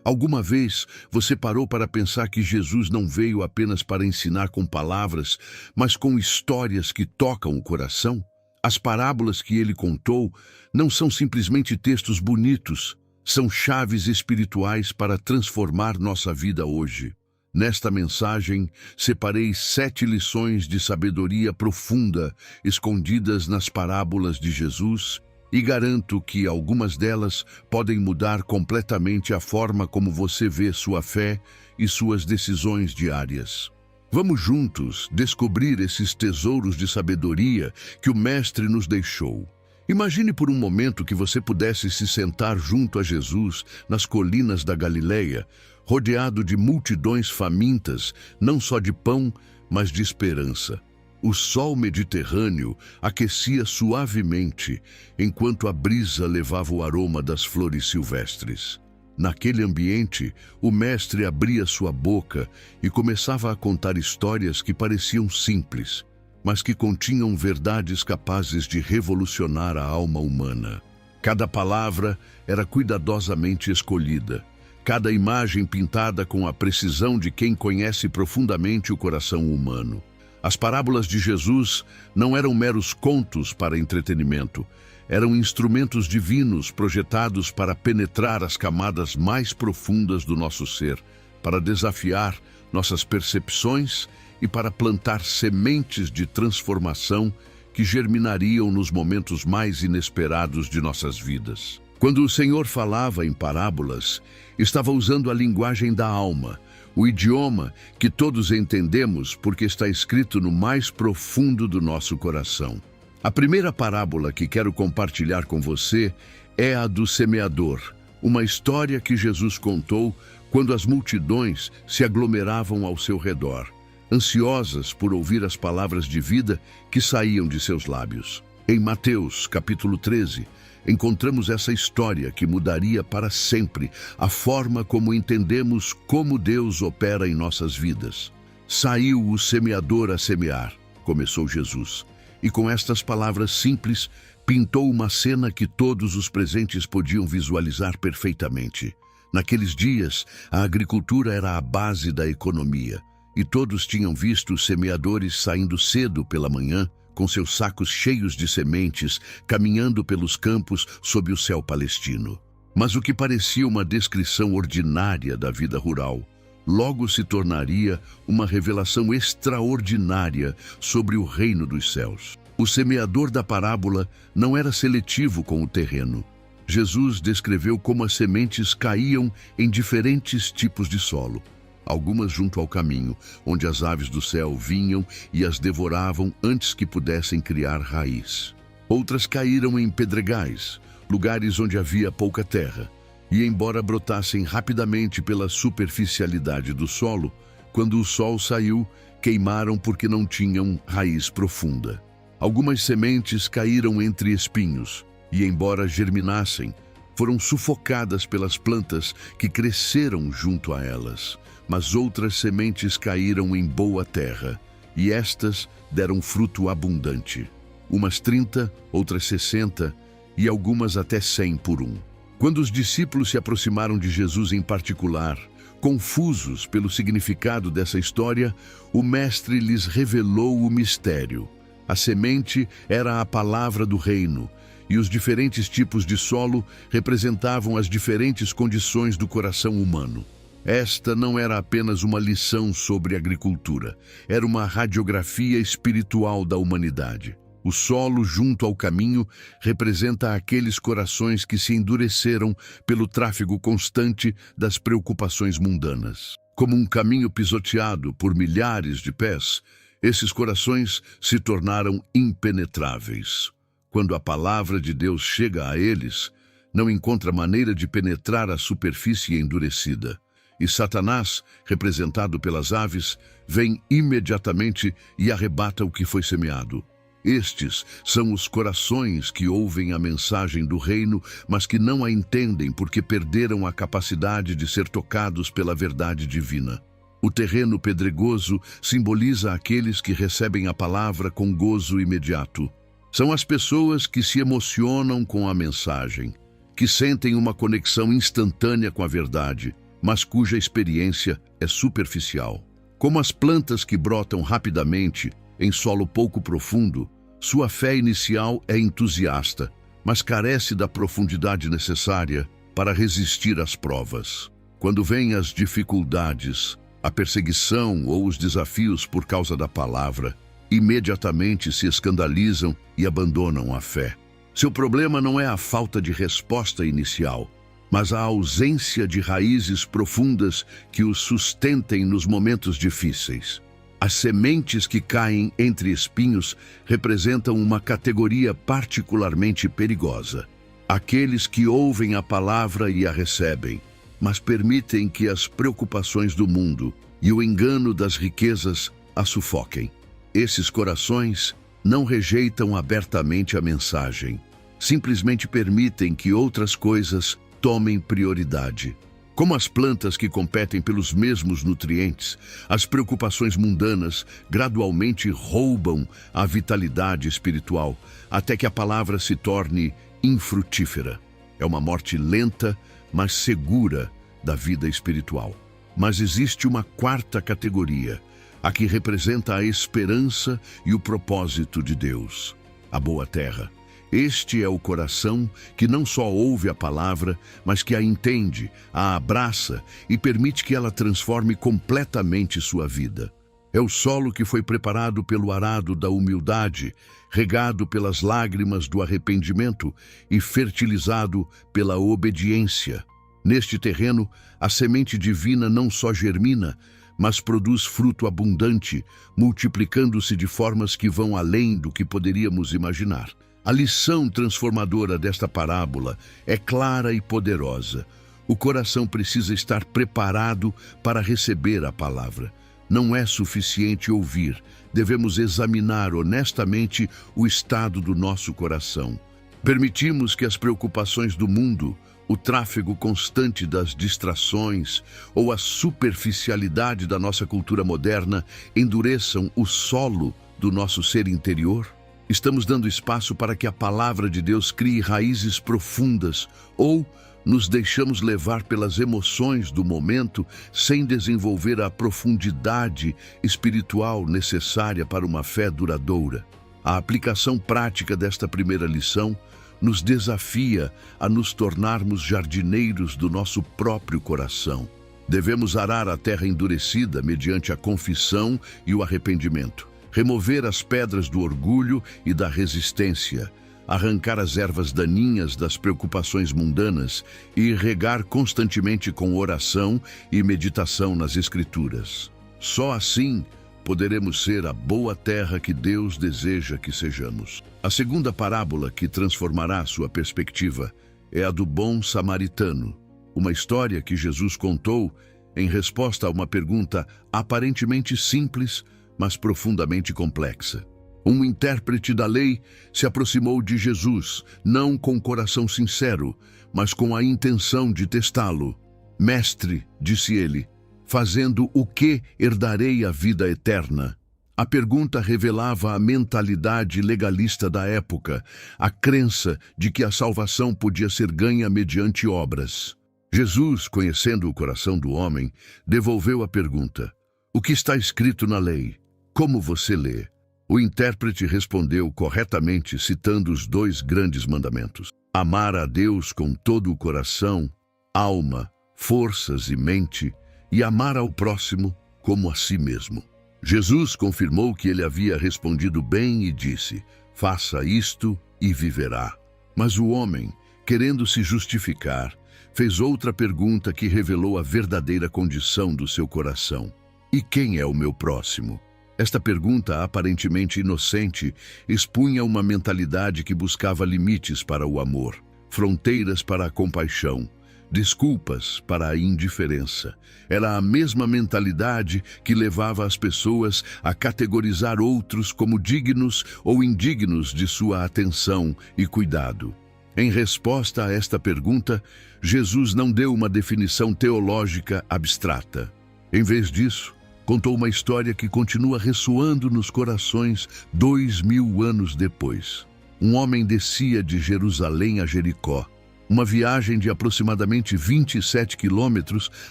Alguma vez você parou para pensar que Jesus não veio apenas para ensinar com palavras, mas com histórias que tocam o coração? As parábolas que ele contou não são simplesmente textos bonitos, são chaves espirituais para transformar nossa vida hoje. Nesta mensagem, separei 7 lições de sabedoria profunda escondidas nas parábolas de Jesus e garanto que algumas delas podem mudar completamente a forma como você vê sua fé e suas decisões diárias. Vamos juntos descobrir esses tesouros de sabedoria que o Mestre nos deixou. Imagine por um momento que você pudesse se sentar junto a Jesus nas colinas da Galileia, rodeado de multidões famintas, não só de pão, mas de esperança. O sol mediterrâneo aquecia suavemente, enquanto a brisa levava o aroma das flores silvestres. Naquele ambiente, o mestre abria sua boca e começava a contar histórias que pareciam simples, mas que continham verdades capazes de revolucionar a alma humana. Cada palavra era cuidadosamente escolhida, cada imagem pintada com a precisão de quem conhece profundamente o coração humano. As parábolas de Jesus não eram meros contos para entretenimento, eram instrumentos divinos projetados para penetrar as camadas mais profundas do nosso ser, para desafiar nossas percepções e para plantar sementes de transformação que germinariam nos momentos mais inesperados de nossas vidas. Quando o Senhor falava em parábolas, estava usando a linguagem da alma, o idioma que todos entendemos porque está escrito no mais profundo do nosso coração. A primeira parábola que quero compartilhar com você é a do semeador, uma história que Jesus contou quando as multidões se aglomeravam ao seu redor, ansiosas por ouvir as palavras de vida que saíam de seus lábios. Em Mateus, capítulo 13, encontramos essa história que mudaria para sempre a forma como entendemos como Deus opera em nossas vidas. Saiu o semeador a semear, começou Jesus, e com estas palavras simples, pintou uma cena que todos os presentes podiam visualizar perfeitamente. Naqueles dias, a agricultura era a base da economia, e todos tinham visto os semeadores saindo cedo pela manhã, com seus sacos cheios de sementes, caminhando pelos campos sob o céu palestino. Mas o que parecia uma descrição ordinária da vida rural, logo se tornaria uma revelação extraordinária sobre o reino dos céus. O semeador da parábola não era seletivo com o terreno. Jesus descreveu como as sementes caíam em diferentes tipos de solo. Algumas junto ao caminho, onde as aves do céu vinham e as devoravam antes que pudessem criar raiz. Outras caíram em pedregais, lugares onde havia pouca terra, e embora brotassem rapidamente pela superficialidade do solo, quando o sol saiu, queimaram porque não tinham raiz profunda. Algumas sementes caíram entre espinhos, e embora germinassem, foram sufocadas pelas plantas que cresceram junto a elas. Mas outras sementes caíram em boa terra, e estas deram fruto abundante. Umas 30, outras 60, e algumas até 100 por um. Quando os discípulos se aproximaram de Jesus em particular, confusos pelo significado dessa história, o Mestre lhes revelou o mistério. A semente era a palavra do reino, e os diferentes tipos de solo representavam as diferentes condições do coração humano. Esta não era apenas uma lição sobre agricultura, era uma radiografia espiritual da humanidade. O solo junto ao caminho representa aqueles corações que se endureceram pelo tráfego constante das preocupações mundanas. Como um caminho pisoteado por milhares de pés, esses corações se tornaram impenetráveis. Quando a palavra de Deus chega a eles, não encontra maneira de penetrar a superfície endurecida. E Satanás, representado pelas aves, vem imediatamente e arrebata o que foi semeado. Estes são os corações que ouvem a mensagem do reino, mas que não a entendem porque perderam a capacidade de ser tocados pela verdade divina. O terreno pedregoso simboliza aqueles que recebem a palavra com gozo imediato. São as pessoas que se emocionam com a mensagem, que sentem uma conexão instantânea com a verdade, mas cuja experiência é superficial. Como as plantas que brotam rapidamente em solo pouco profundo, sua fé inicial é entusiasta, mas carece da profundidade necessária para resistir às provas. Quando vêm as dificuldades, a perseguição ou os desafios por causa da palavra, imediatamente se escandalizam e abandonam a fé. Seu problema não é a falta de resposta inicial, mas a ausência de raízes profundas que os sustentem nos momentos difíceis. As sementes que caem entre espinhos representam uma categoria particularmente perigosa. Aqueles que ouvem a palavra e a recebem, mas permitem que as preocupações do mundo e o engano das riquezas a sufoquem. Esses corações não rejeitam abertamente a mensagem, simplesmente permitem que outras coisas tomem prioridade. Como as plantas que competem pelos mesmos nutrientes, as preocupações mundanas gradualmente roubam a vitalidade espiritual, até que a palavra se torne infrutífera. É uma morte lenta, mas segura da vida espiritual. Mas existe uma quarta categoria, a que representa a esperança e o propósito de Deus, a boa terra. Este é o coração que não só ouve a palavra, mas que a entende, a abraça e permite que ela transforme completamente sua vida. É o solo que foi preparado pelo arado da humildade, regado pelas lágrimas do arrependimento e fertilizado pela obediência. Neste terreno, a semente divina não só germina, mas produz fruto abundante, multiplicando-se de formas que vão além do que poderíamos imaginar. A lição transformadora desta parábola é clara e poderosa. O coração precisa estar preparado para receber a palavra. Não é suficiente ouvir, devemos examinar honestamente o estado do nosso coração. Permitimos que as preocupações do mundo, o tráfego constante das distrações ou a superficialidade da nossa cultura moderna endureçam o solo do nosso ser interior? Estamos dando espaço para que a palavra de Deus crie raízes profundas ou nos deixamos levar pelas emoções do momento sem desenvolver a profundidade espiritual necessária para uma fé duradoura? A aplicação prática desta primeira lição nos desafia a nos tornarmos jardineiros do nosso próprio coração. Devemos arar a terra endurecida mediante a confissão e o arrependimento, remover as pedras do orgulho e da resistência, arrancar as ervas daninhas das preocupações mundanas e regar constantemente com oração e meditação nas Escrituras. Só assim poderemos ser a boa terra que Deus deseja que sejamos. A segunda parábola que transformará sua perspectiva é a do bom samaritano, uma história que Jesus contou em resposta a uma pergunta aparentemente simples, mas profundamente complexa. Um intérprete da lei se aproximou de Jesus, não com coração sincero, mas com a intenção de testá-lo. "Mestre", disse ele, "fazendo o que herdarei a vida eterna?" A pergunta revelava a mentalidade legalista da época, a crença de que a salvação podia ser ganha mediante obras. Jesus, conhecendo o coração do homem, devolveu a pergunta: "O que está escrito na lei? Como você lê?" O intérprete respondeu corretamente, citando os 2 grandes mandamentos: amar a Deus com todo o coração, alma, forças e mente, e amar ao próximo como a si mesmo. Jesus confirmou que ele havia respondido bem e disse: "Faça isto e viverá." Mas o homem, querendo se justificar, fez outra pergunta que revelou a verdadeira condição do seu coração: "E quem é o meu próximo?" Esta pergunta, aparentemente inocente, expunha uma mentalidade que buscava limites para o amor, fronteiras para a compaixão, desculpas para a indiferença. Era a mesma mentalidade que levava as pessoas a categorizar outros como dignos ou indignos de sua atenção e cuidado. Em resposta a esta pergunta, Jesus não deu uma definição teológica abstrata. Em vez disso, contou uma história que continua ressoando nos corações 2000 anos depois. Um homem descia de Jerusalém a Jericó. uma viagem de aproximadamente 27 quilômetros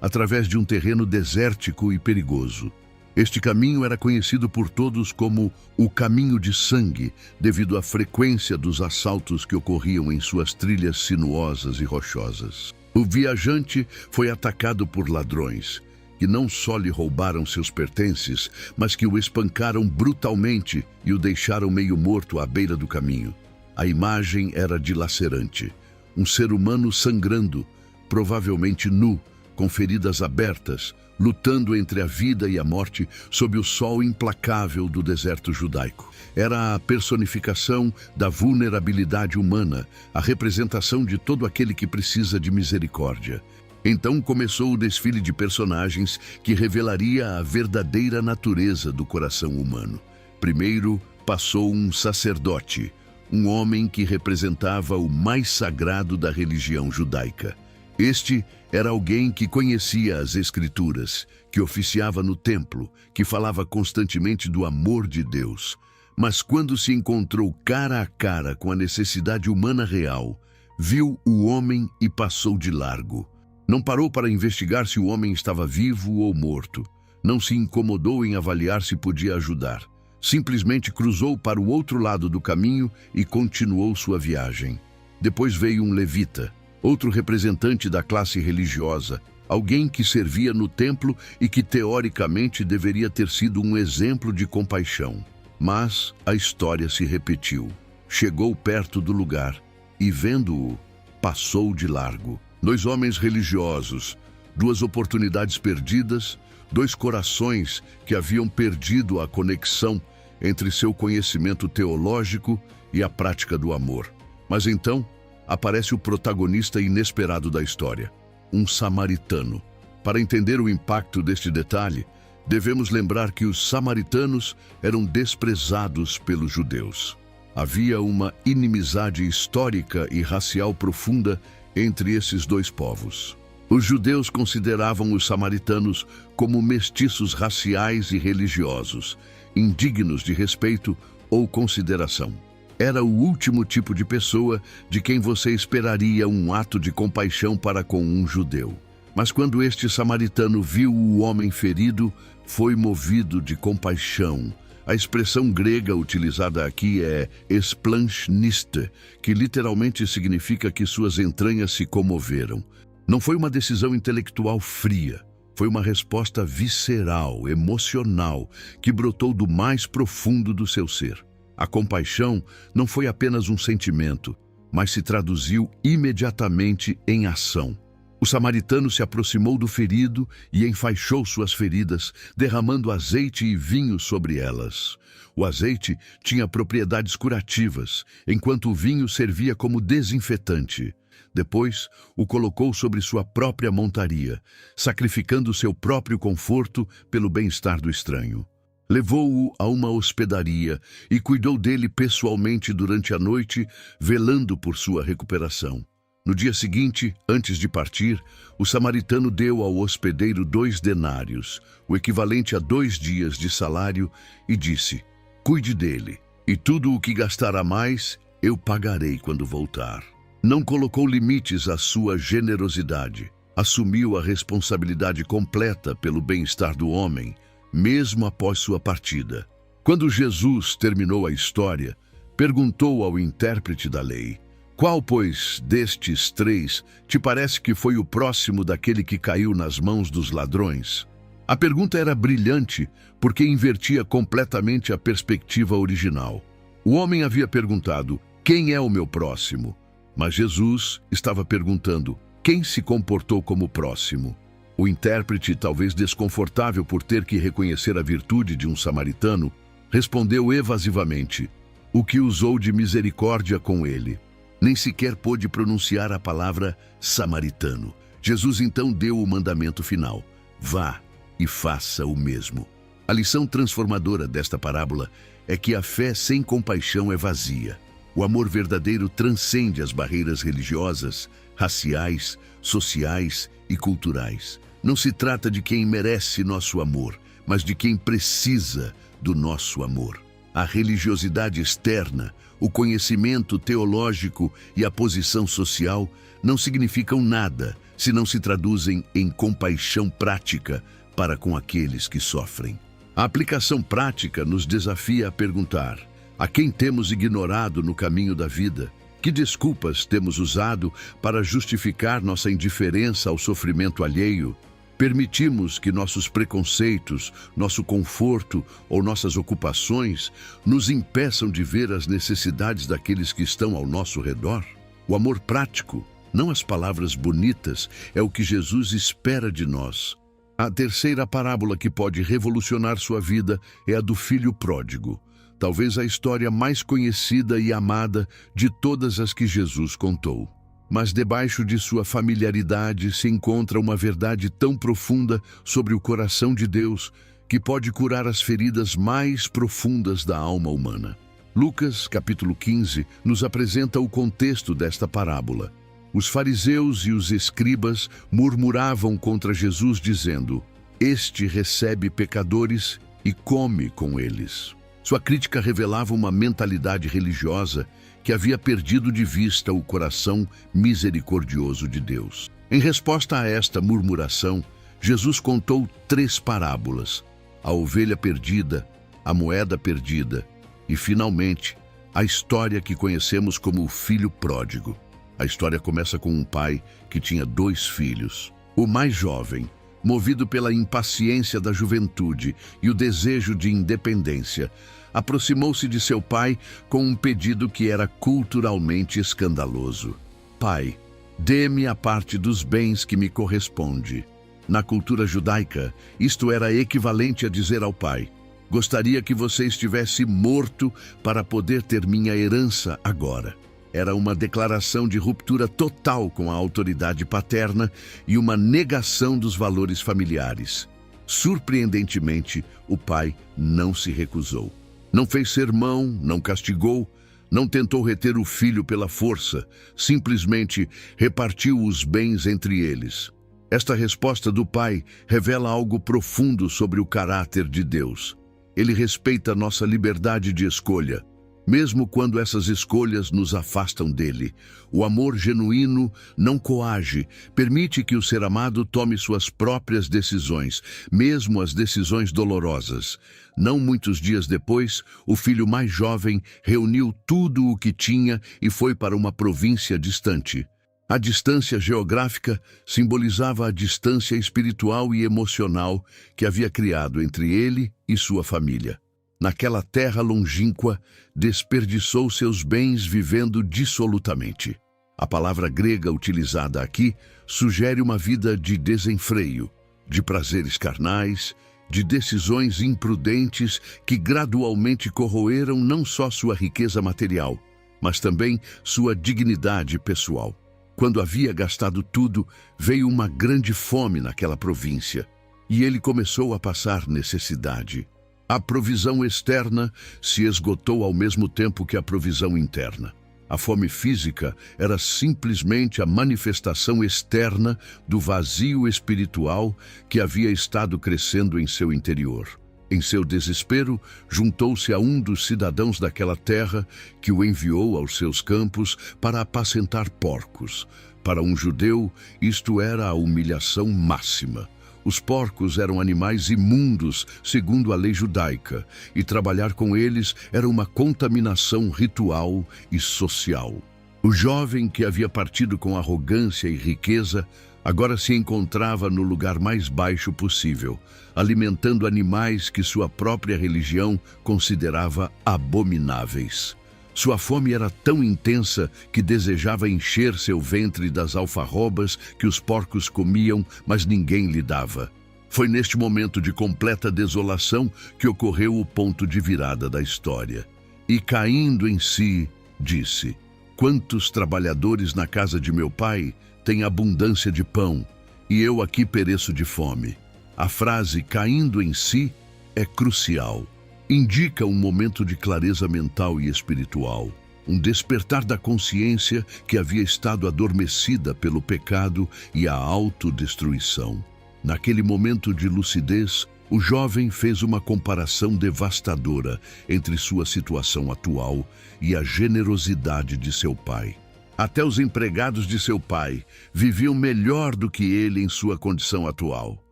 através de um terreno desértico e perigoso. Este caminho era conhecido por todos como o Caminho de Sangue, devido à frequência dos assaltos que ocorriam em suas trilhas sinuosas e rochosas. O viajante foi atacado por ladrões, que não só lhe roubaram seus pertences, mas que o espancaram brutalmente e o deixaram meio morto à beira do caminho. A imagem era dilacerante. Um ser humano sangrando, provavelmente nu, com feridas abertas, lutando entre a vida e a morte sob o sol implacável do deserto judaico. Era a personificação da vulnerabilidade humana, a representação de todo aquele que precisa de misericórdia. Então começou o desfile de personagens que revelaria a verdadeira natureza do coração humano. Primeiro passou um sacerdote, um homem que representava o mais sagrado da religião judaica. Este era alguém que conhecia as Escrituras, que oficiava no templo, que falava constantemente do amor de Deus. Mas quando se encontrou cara a cara com a necessidade humana real, viu o homem e passou de largo. Não parou para investigar se o homem estava vivo ou morto. Não se incomodou em avaliar se podia ajudar. Simplesmente cruzou para o outro lado do caminho e continuou sua viagem. Depois veio um levita, outro representante da classe religiosa, alguém que servia no templo e que teoricamente deveria ter sido um exemplo de compaixão. Mas a história se repetiu. Chegou perto do lugar e, vendo-o, passou de largo. Dois homens religiosos, duas oportunidades perdidas, dois corações que haviam perdido a conexão entre seu conhecimento teológico e a prática do amor. Mas então aparece o protagonista inesperado da história, um samaritano. Para entender o impacto deste detalhe, devemos lembrar que os samaritanos eram desprezados pelos judeus. Havia uma inimizade histórica e racial profunda entre esses dois povos. Os judeus consideravam os samaritanos como mestiços raciais e religiosos, indignos de respeito ou consideração. Era o último tipo de pessoa de quem você esperaria um ato de compaixão para com um judeu. Mas quando este samaritano viu o homem ferido, foi movido de compaixão. A expressão grega utilizada aqui é esplanchniste, que literalmente significa que suas entranhas se comoveram. Não foi uma decisão intelectual fria, foi uma resposta visceral, emocional, que brotou do mais profundo do seu ser. A compaixão não foi apenas um sentimento, mas se traduziu imediatamente em ação. O samaritano se aproximou do ferido e enfaixou suas feridas, derramando azeite e vinho sobre elas. O azeite tinha propriedades curativas, enquanto o vinho servia como desinfetante. Depois, o colocou sobre sua própria montaria, sacrificando seu próprio conforto pelo bem-estar do estranho. Levou-o a uma hospedaria e cuidou dele pessoalmente durante a noite, velando por sua recuperação. No dia seguinte, antes de partir, o samaritano deu ao hospedeiro 2 denários, o equivalente a 2 dias de salário, e disse: "Cuide dele, e tudo o que gastar a mais, eu pagarei quando voltar." Não colocou limites à sua generosidade. Assumiu a responsabilidade completa pelo bem-estar do homem, mesmo após sua partida. Quando Jesus terminou a história, perguntou ao intérprete da lei: "Qual, pois, destes 3 te parece que foi o próximo daquele que caiu nas mãos dos ladrões?" A pergunta era brilhante porque invertia completamente a perspectiva original. O homem havia perguntado: "Quem é o meu próximo?" Mas Jesus estava perguntando: quem se comportou como próximo? O intérprete, talvez desconfortável por ter que reconhecer a virtude de um samaritano, respondeu evasivamente: "O que usou de misericórdia com ele." Nem sequer pôde pronunciar a palavra samaritano. Jesus então deu o mandamento final: vá e faça o mesmo. A lição transformadora desta parábola é que a fé sem compaixão é vazia. O amor verdadeiro transcende as barreiras religiosas, raciais, sociais e culturais. Não se trata de quem merece nosso amor, mas de quem precisa do nosso amor. A religiosidade externa, o conhecimento teológico e a posição social não significam nada se não se traduzem em compaixão prática para com aqueles que sofrem. A aplicação prática nos desafia a perguntar: a quem temos ignorado no caminho da vida? Que desculpas temos usado para justificar nossa indiferença ao sofrimento alheio? Permitimos que nossos preconceitos, nosso conforto ou nossas ocupações nos impeçam de ver as necessidades daqueles que estão ao nosso redor? O amor prático, não as palavras bonitas, é o que Jesus espera de nós. A terceira parábola que pode revolucionar sua vida é a do filho pródigo. Talvez a história mais conhecida e amada de todas as que Jesus contou. Mas debaixo de sua familiaridade se encontra uma verdade tão profunda sobre o coração de Deus que pode curar as feridas mais profundas da alma humana. Lucas, capítulo 15, nos apresenta o contexto desta parábola. Os fariseus e os escribas murmuravam contra Jesus, dizendo: "Este recebe pecadores e come com eles." Sua crítica revelava uma mentalidade religiosa que havia perdido de vista o coração misericordioso de Deus. Em resposta a esta murmuração, Jesus contou 3 parábolas: a ovelha perdida, a moeda perdida e, finalmente, a história que conhecemos como o filho pródigo. A história começa com um pai que tinha 2 filhos. O mais jovem, movido pela impaciência da juventude e o desejo de independência, aproximou-se de seu pai com um pedido que era culturalmente escandaloso: "Pai, dê-me a parte dos bens que me corresponde." Na cultura judaica, isto era equivalente a dizer ao pai: "Gostaria que você estivesse morto para poder ter minha herança agora." Era uma declaração de ruptura total com a autoridade paterna e uma negação dos valores familiares. Surpreendentemente, o pai não se recusou. Não fez sermão, não castigou, não tentou reter o filho pela força, simplesmente repartiu os bens entre eles. Esta resposta do pai revela algo profundo sobre o caráter de Deus. Ele respeita nossa liberdade de escolha, mesmo quando essas escolhas nos afastam dele. O amor genuíno não coage, permite que o ser amado tome suas próprias decisões, mesmo as decisões dolorosas. Não muitos dias depois, o filho mais jovem reuniu tudo o que tinha e foi para uma província distante. A distância geográfica simbolizava a distância espiritual e emocional que havia criado entre ele e sua família. Naquela terra longínqua, desperdiçou seus bens vivendo dissolutamente. A palavra grega utilizada aqui sugere uma vida de desenfreio, de prazeres carnais, de decisões imprudentes que gradualmente corroeram não só sua riqueza material, mas também sua dignidade pessoal. Quando havia gastado tudo, veio uma grande fome naquela província, e ele começou a passar necessidade. A provisão externa se esgotou ao mesmo tempo que a provisão interna. A fome física era simplesmente a manifestação externa do vazio espiritual que havia estado crescendo em seu interior. Em seu desespero, juntou-se a um dos cidadãos daquela terra que o enviou aos seus campos para apacentar porcos. Para um judeu, isto era a humilhação máxima. Os porcos eram animais imundos, segundo a lei judaica, e trabalhar com eles era uma contaminação ritual e social. O jovem que havia partido com arrogância e riqueza, agora se encontrava no lugar mais baixo possível, alimentando animais que sua própria religião considerava abomináveis. Sua fome era tão intensa que desejava encher seu ventre das alfarrobas que os porcos comiam, mas ninguém lhe dava. Foi neste momento de completa desolação que ocorreu o ponto de virada da história. E caindo em si, disse: "Quantos trabalhadores na casa de meu pai têm abundância de pão, e eu aqui pereço de fome." A frase "caindo em si" é crucial. Indica um momento de clareza mental e espiritual, um despertar da consciência que havia estado adormecida pelo pecado e a autodestruição. Naquele momento de lucidez, O jovem fez uma comparação devastadora entre sua situação atual e a generosidade de seu pai. Até os empregados de seu pai viviam melhor do que ele em sua condição atual.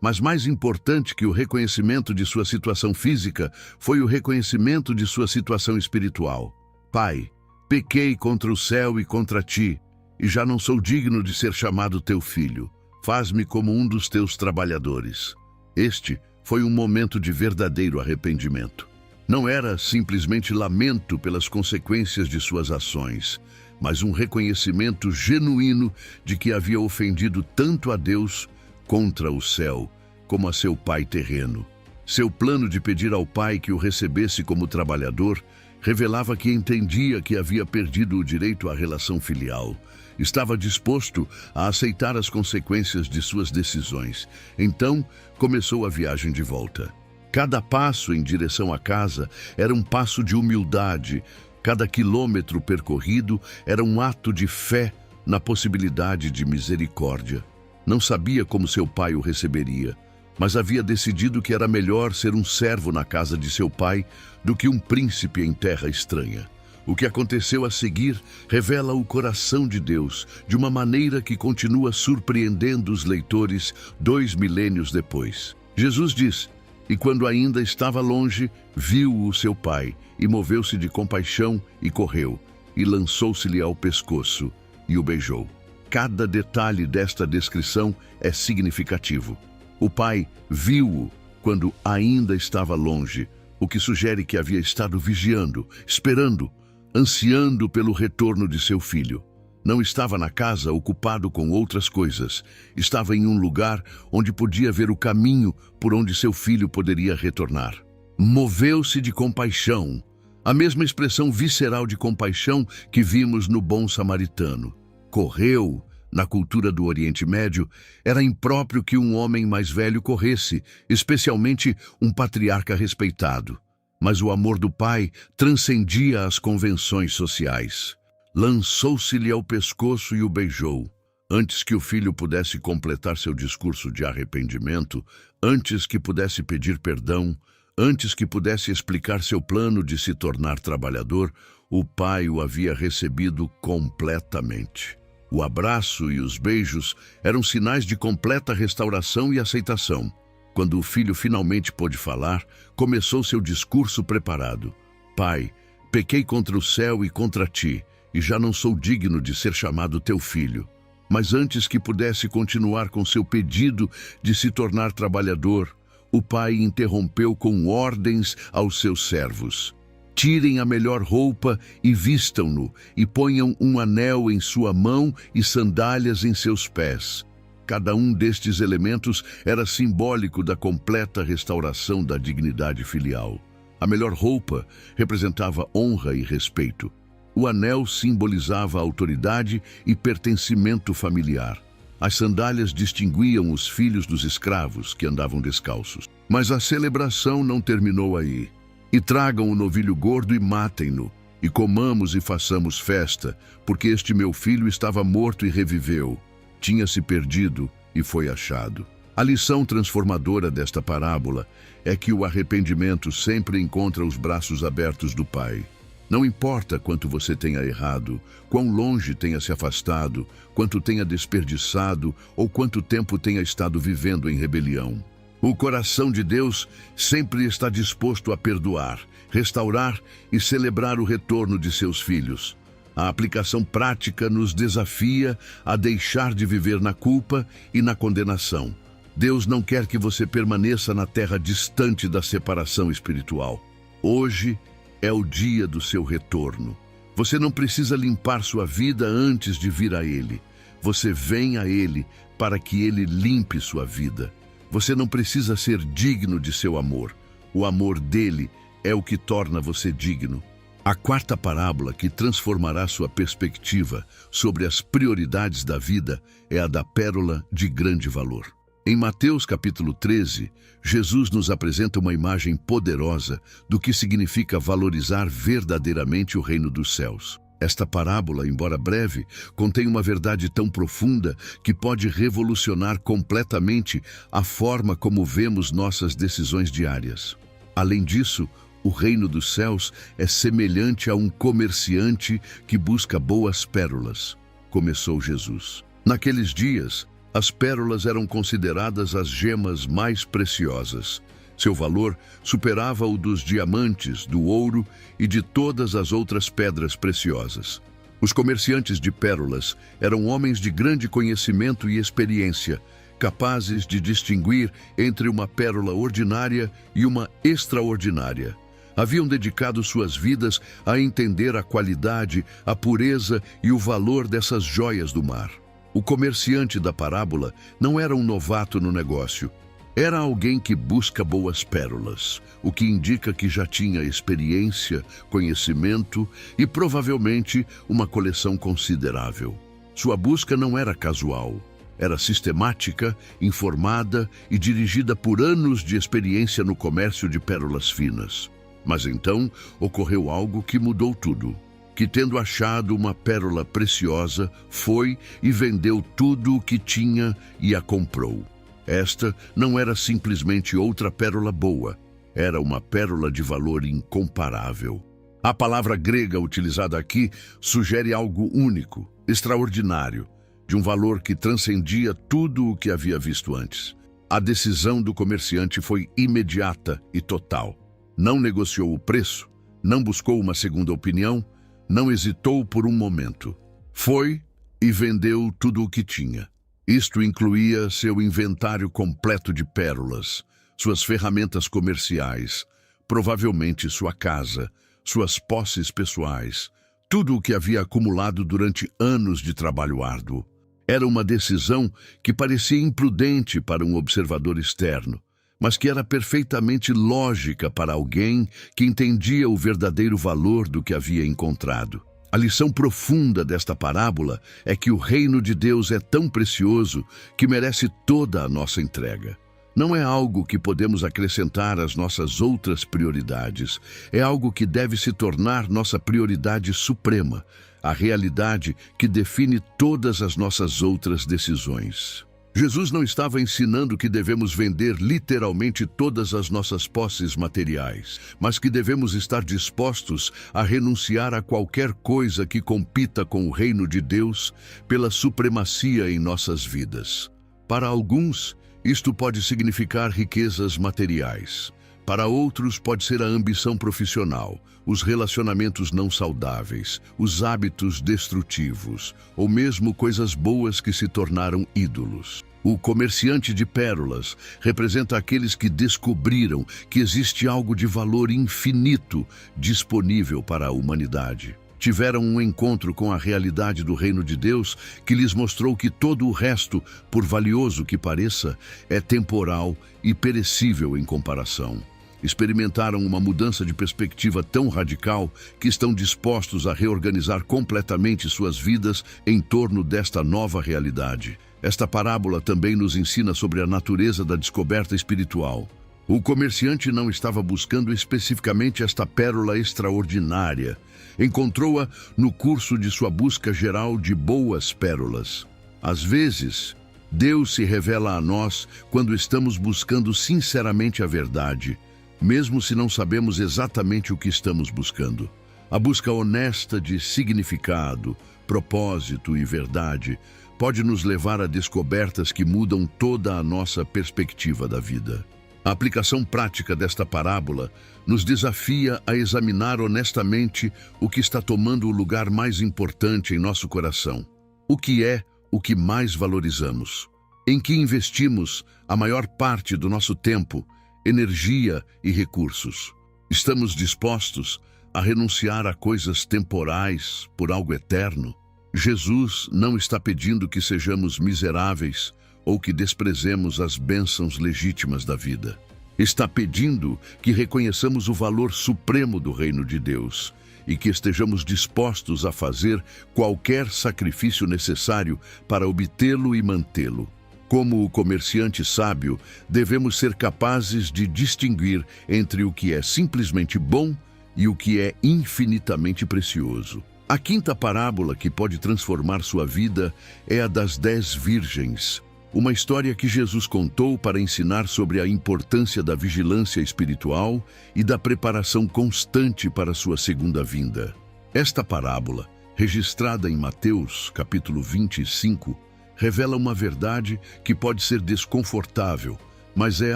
Mas mais importante que o reconhecimento de sua situação física foi o reconhecimento de sua situação espiritual. Pai, pequei contra o céu e contra ti, e já não sou digno de ser chamado teu filho. Faz-me como um dos teus trabalhadores. Este foi um momento de verdadeiro arrependimento. Não era simplesmente lamento pelas consequências de suas ações, mas um reconhecimento genuíno de que havia ofendido tanto a Deus contra o céu, como a seu pai terreno. Seu plano de pedir ao pai que o recebesse como trabalhador revelava que entendia que havia perdido o direito à relação filial. Estava disposto a aceitar as consequências de suas decisões. Então, começou a viagem de volta. Cada passo em direção à casa era um passo de humildade. Cada quilômetro percorrido era um ato de fé na possibilidade de misericórdia. Não sabia como seu pai o receberia, mas havia decidido que era melhor ser um servo na casa de seu pai do que um príncipe em terra estranha. O que aconteceu a seguir revela o coração de Deus de uma maneira que continua surpreendendo os leitores 2 milênios depois. Jesus diz: "E quando ainda estava longe, viu o seu pai, e moveu-se de compaixão e correu, e lançou-se-lhe ao pescoço, e o beijou." Cada detalhe desta descrição é significativo. O pai viu-o quando ainda estava longe, o que sugere que havia estado vigiando, esperando, ansiando pelo retorno de seu filho. Não estava na casa ocupado com outras coisas. Estava em um lugar onde podia ver o caminho por onde seu filho poderia retornar. Moveu-se de compaixão, a mesma expressão visceral de compaixão que vimos no bom samaritano. Correu. Na cultura do Oriente Médio, era impróprio que um homem mais velho corresse, especialmente um patriarca respeitado. Mas o amor do pai transcendia as convenções sociais. Lançou-se-lhe ao pescoço e o beijou. Antes que o filho pudesse completar seu discurso de arrependimento, antes que pudesse pedir perdão, antes que pudesse explicar seu plano de se tornar trabalhador, o pai o havia recebido completamente. O abraço e os beijos eram sinais de completa restauração e aceitação. Quando o filho finalmente pôde falar, começou seu discurso preparado. Pai, pequei contra o céu e contra ti, e já não sou digno de ser chamado teu filho. Mas antes que pudesse continuar com seu pedido de se tornar trabalhador, o pai interrompeu com ordens aos seus servos. Tirem a melhor roupa e vistam-no, e ponham um anel em sua mão e sandálias em seus pés. Cada um destes elementos era simbólico da completa restauração da dignidade filial. A melhor roupa representava honra e respeito. O anel simbolizava autoridade e pertencimento familiar. As sandálias distinguiam os filhos dos escravos que andavam descalços. Mas a celebração não terminou aí. E tragam o novilho gordo e matem-no, e comamos e façamos festa, porque este meu filho estava morto e reviveu. Tinha se perdido e foi achado. A lição transformadora desta parábola é que o arrependimento sempre encontra os braços abertos do Pai. Não importa quanto você tenha errado, quão longe tenha se afastado, quanto tenha desperdiçado ou quanto tempo tenha estado vivendo em rebelião. O coração de Deus sempre está disposto a perdoar, restaurar e celebrar o retorno de seus filhos. A aplicação prática nos desafia a deixar de viver na culpa e na condenação. Deus não quer que você permaneça na terra distante da separação espiritual. Hoje é o dia do seu retorno. Você não precisa limpar sua vida antes de vir a Ele. Você vem a Ele para que Ele limpe sua vida. Você não precisa ser digno de seu amor. O amor dele é o que torna você digno. A quarta parábola que transformará sua perspectiva sobre as prioridades da vida é a da pérola de grande valor. Em Mateus capítulo 13, Jesus nos apresenta uma imagem poderosa do que significa valorizar verdadeiramente o reino dos céus. Esta parábola, embora breve, contém uma verdade tão profunda que pode revolucionar completamente a forma como vemos nossas decisões diárias. Além disso, o reino dos céus é semelhante a um comerciante que busca boas pérolas, começou Jesus. Naqueles dias, as pérolas eram consideradas as gemas mais preciosas. Seu valor superava o dos diamantes, do ouro e de todas as outras pedras preciosas. Os comerciantes de pérolas eram homens de grande conhecimento e experiência, capazes de distinguir entre uma pérola ordinária e uma extraordinária. Haviam dedicado suas vidas a entender a qualidade, a pureza e o valor dessas joias do mar. O comerciante da parábola não era um novato no negócio. Era alguém que busca boas pérolas, o que indica que já tinha experiência, conhecimento e provavelmente uma coleção considerável. Sua busca não era casual, era sistemática, informada e dirigida por anos de experiência no comércio de pérolas finas. Mas então ocorreu algo que mudou tudo. Que, tendo achado uma pérola preciosa, foi e vendeu tudo o que tinha e a comprou. Esta não era simplesmente outra pérola boa, era uma pérola de valor incomparável. A palavra grega utilizada aqui sugere algo único, extraordinário, de um valor que transcendia tudo o que havia visto antes. A decisão do comerciante foi imediata e total. Não negociou o preço, não buscou uma segunda opinião, não hesitou por um momento. Foi e vendeu tudo o que tinha. Isto incluía seu inventário completo de pérolas, suas ferramentas comerciais, provavelmente sua casa, suas posses pessoais, tudo o que havia acumulado durante anos de trabalho árduo. Era uma decisão que parecia imprudente para um observador externo, mas que era perfeitamente lógica para alguém que entendia o verdadeiro valor do que havia encontrado. A lição profunda desta parábola é que o reino de Deus é tão precioso que merece toda a nossa entrega. Não é algo que podemos acrescentar às nossas outras prioridades. É algo que deve se tornar nossa prioridade suprema, a realidade que define todas as nossas outras decisões. Jesus não estava ensinando que devemos vender literalmente todas as nossas posses materiais, mas que devemos estar dispostos a renunciar a qualquer coisa que compita com o reino de Deus pela supremacia em nossas vidas. Para alguns, isto pode significar riquezas materiais. Para outros, pode ser a ambição profissional, os relacionamentos não saudáveis, os hábitos destrutivos, ou mesmo coisas boas que se tornaram ídolos. O comerciante de pérolas representa aqueles que descobriram que existe algo de valor infinito disponível para a humanidade. Tiveram um encontro com a realidade do reino de Deus que lhes mostrou que todo o resto, por valioso que pareça, é temporal e perecível em comparação. Experimentaram uma mudança de perspectiva tão radical que estão dispostos a reorganizar completamente suas vidas em torno desta nova realidade. Esta parábola também nos ensina sobre a natureza da descoberta espiritual. O comerciante não estava buscando especificamente esta pérola extraordinária. Encontrou-a no curso de sua busca geral de boas pérolas. Às vezes, Deus se revela a nós quando estamos buscando sinceramente a verdade, mesmo se não sabemos exatamente o que estamos buscando. A busca honesta de significado, propósito e verdade pode nos levar a descobertas que mudam toda a nossa perspectiva da vida. A aplicação prática desta parábola nos desafia a examinar honestamente o que está tomando o lugar mais importante em nosso coração. O que é o que mais valorizamos? Em que investimos a maior parte do nosso tempo, energia e recursos? Estamos dispostos a renunciar a coisas temporais por algo eterno? Jesus não está pedindo que sejamos miseráveis ou que desprezemos as bênçãos legítimas da vida. Está pedindo que reconheçamos o valor supremo do reino de Deus e que estejamos dispostos a fazer qualquer sacrifício necessário para obtê-lo e mantê-lo. Como o comerciante sábio, devemos ser capazes de distinguir entre o que é simplesmente bom e o que é infinitamente precioso. A quinta parábola que pode transformar sua vida é a das 10 virgens, uma história que Jesus contou para ensinar sobre a importância da vigilância espiritual e da preparação constante para sua segunda vinda. Esta parábola, registrada em Mateus, capítulo 25, revela uma verdade que pode ser desconfortável, mas é